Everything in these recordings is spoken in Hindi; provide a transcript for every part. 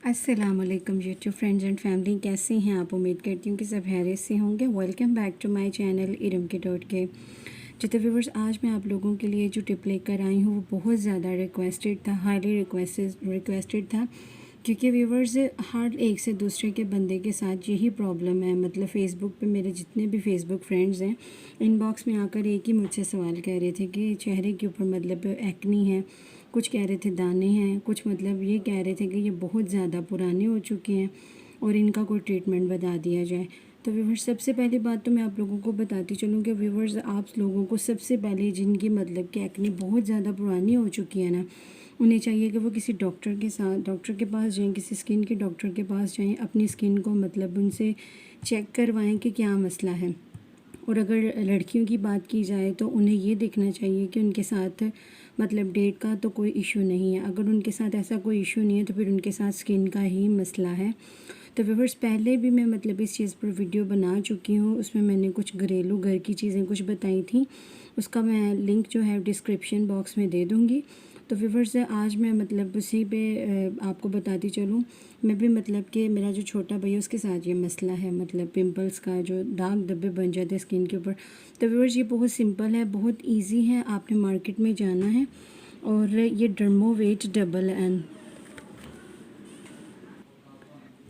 अस्सलाम वालेकुम यूट्यूब फ्रेंड्स एंड फैमिली, कैसे हैं आप। उम्मीद करती हूँ कि सब खैरियत से होंगे। Welcome back to my channel Iram K dot के। जितने व्यूवर्स, आज मैं आप लोगों के लिए जो टिप लेकर आई हूँ वो बहुत ज़्यादा रिक्वेस्टेड था, हाईली रिक्वेस्टेड था, क्योंकि व्यूवर्स हर एक से दूसरे के बंदे के साथ यही प्रॉब्लम है। मतलब फ़ेसबुक पे मेरे जितने भी फ़ेसबुक फ्रेंड्स हैं, इनबॉक्स में आकर एक ही मुझसे सवाल कह रहे थे कि चेहरे के ऊपर मतलब एक्नी है, कुछ कह रहे थे दाने हैं, कुछ मतलब ये कह रहे थे कि ये बहुत ज़्यादा पुराने हो चुके हैं और इनका कोई ट्रीटमेंट बता दिया जाए। तो व्यूवर्स, सबसे पहली बात तो मैं आप लोगों को बताती चलूँ कि व्यूवर्स, आप लोगों को सबसे पहले जिनकी मतलब कि एक्ने बहुत ज़्यादा पुरानी हो चुकी है ना, उन्हें चाहिए कि वो किसी डॉक्टर के पास जाएं, किसी स्किन के डॉक्टर के पास जाएं, अपनी स्किन को मतलब उनसे चेक करवाएं कि क्या मसला है। और अगर लड़कियों की बात की जाए तो उन्हें ये देखना चाहिए कि उनके साथ मतलब डेट का तो कोई इशू नहीं है। अगर उनके साथ ऐसा कोई इशू नहीं है तो फिर उनके साथ स्किन का ही मसला है। तो व्यूअर्स, पहले भी मैं मतलब इस चीज़ पर वीडियो बना चुकी हूँ, उसमें मैंने कुछ घरेलू घर की चीज़ें कुछ बताई थी, उसका मैं लिंक जो है डिस्क्रिप्शन बॉक्स में दे दूँगी। तो व्यूअर्स, आज मैं मतलब उसी पे आपको बताती चलूँ। मैं भी मतलब कि मेरा जो छोटा भाई है उसके साथ ये मसला है, मतलब पिंपल्स का, जो दाग धब्बे बन जाते हैं स्किन के ऊपर। तो व्यूअर्स, ये बहुत सिंपल है, बहुत इजी है। आपने मार्केट में जाना है और ये डर्मोवेट डबल एन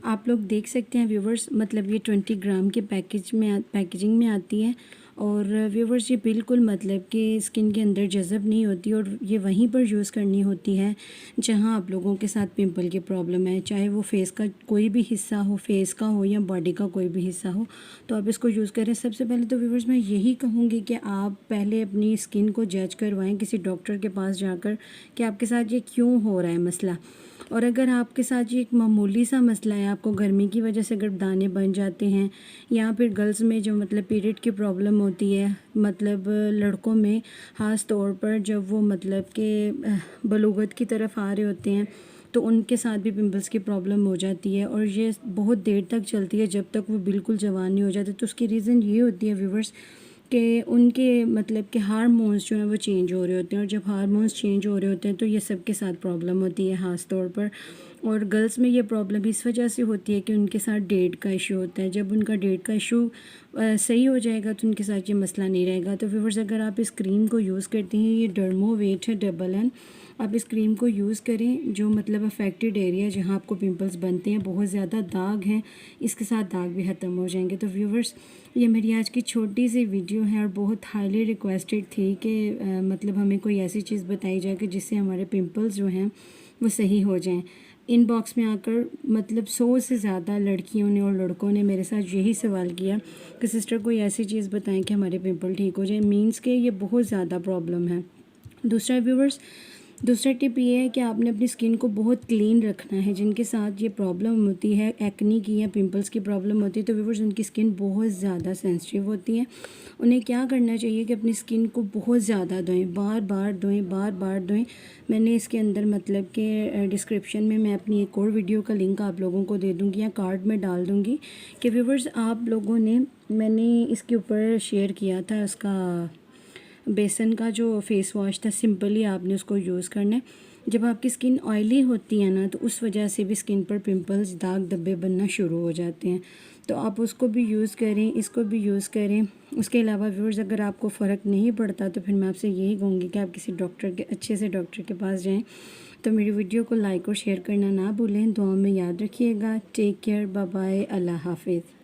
आप लोग देख सकते हैं व्यूवर्स, मतलब ये 20 ग्राम के पैकेजिंग में आती है। और व्यूवर्स, ये बिल्कुल मतलब कि स्किन के अंदर जज़ब नहीं होती और ये वहीं पर यूज़ करनी होती है जहां आप लोगों के साथ पिंपल की प्रॉब्लम है, चाहे वो फेस का कोई भी हिस्सा हो, फेस का हो या बॉडी का कोई भी हिस्सा हो, तो आप इसको यूज़ करें। सबसे पहले तो व्यूवर्स, मैं यही कहूँगी कि आप पहले अपनी स्किन को जज करवाएँ किसी डॉक्टर के पास जाकर कि आपके साथ ये क्यों हो रहा है मसला। और अगर आपके साथ ये एक मामूली सा मसला है, आपको गर्मी की वजह से अगर दाने बन जाते हैं, या फिर गर्ल्स में जो मतलब पीरियड की प्रॉब्लम होती है, मतलब लड़कों में ख़ास तौर पर जब वो मतलब कि बलूगत की तरफ आ रहे होते हैं, तो उनके साथ भी पिंपल्स की प्रॉब्लम हो जाती है और ये बहुत देर तक चलती है, जब तक वो बिल्कुल जवान नहीं हो जाते। तो उसकी रीज़न ये होती है व्यूवर्स कि उनके मतलब कि हार्मोन्स जो हैं वो चेंज हो रहे होते हैं, और जब हार्मोन्स चेंज हो रहे होते हैं तो ये सबके साथ प्रॉब्लम होती है ख़ास तौर पर। और गर्ल्स में ये प्रॉब्लम इस वजह से होती है कि उनके साथ डेट का इशू होता है। जब उनका डेट का इशू सही हो जाएगा तो उनके साथ ये मसला नहीं रहेगा। तो व्यूअर्स, अगर आप इस क्रीम को यूज़ करते हैं, ये डर्मोवेट है डबल एन, आप इस क्रीम को यूज़ करें। जो मतलब अफेक्टेड एरिया जहाँ आपको पिंपल्स बनते हैं, बहुत ज़्यादा दाग हैं, इसके साथ दाग भी ख़त्म हो जाएंगे। तो व्यूवर्स, ये मेरी आज की छोटी सी वीडियो है और बहुत हाईली रिक्वेस्टेड थी कि मतलब हमें कोई ऐसी चीज़ बताई जाए कि जिससे हमारे पिंपल्स जो हैं वो सही हो जाएं। इनबॉक्स में आकर मतलब 100 से ज़्यादा लड़कियों ने और लड़कों ने मेरे साथ यही सवाल किया कि सिस्टर कोई ऐसी चीज़ बताएं कि हमारे पिंपल ठीक हो जाए। मीन्स के ये बहुत ज़्यादा प्रॉब्लम है। दूसरा टिप ये है कि आपने अपनी स्किन को बहुत क्लीन रखना है। जिनके साथ ये प्रॉब्लम होती है, एक्नी की या पिंपल्स की प्रॉब्लम होती है, तो व्यूअर्स, उनकी स्किन बहुत ज़्यादा सेंसिटिव होती है। उन्हें क्या करना चाहिए कि अपनी स्किन को बहुत ज़्यादा धोएं, बार बार धोएं। मैंने इसके अंदर मतलब कि डिस्क्रिप्शन में मैं अपनी एक और वीडियो का लिंक आप लोगों को दे दूँगी या कार्ड में डाल दूँगी कि व्यूअर्स, आप लोगों ने, मैंने इसके ऊपर शेयर किया था उसका बेसन का जो फेस वॉश था, सिंपली आपने उसको यूज़ करना है। जब आपकी स्किन ऑयली होती है ना, तो उस वजह से भी स्किन पर पिंपल्स, दाग धब्बे बनना शुरू हो जाते हैं। तो आप उसको भी यूज़ करें, इसको भी यूज़ करें। उसके अलावा व्यूअर्स, अगर आपको फ़र्क नहीं पड़ता तो फिर मैं आपसे यही कहूँगी कि आप किसी अच्छे से डॉक्टर के पास जाएँ। तो मेरी वीडियो को लाइक और शेयर करना ना भूलें। दुआ में याद रखिएगा। टेक केयर, बाय बाय, अल्लाह हाफिज़।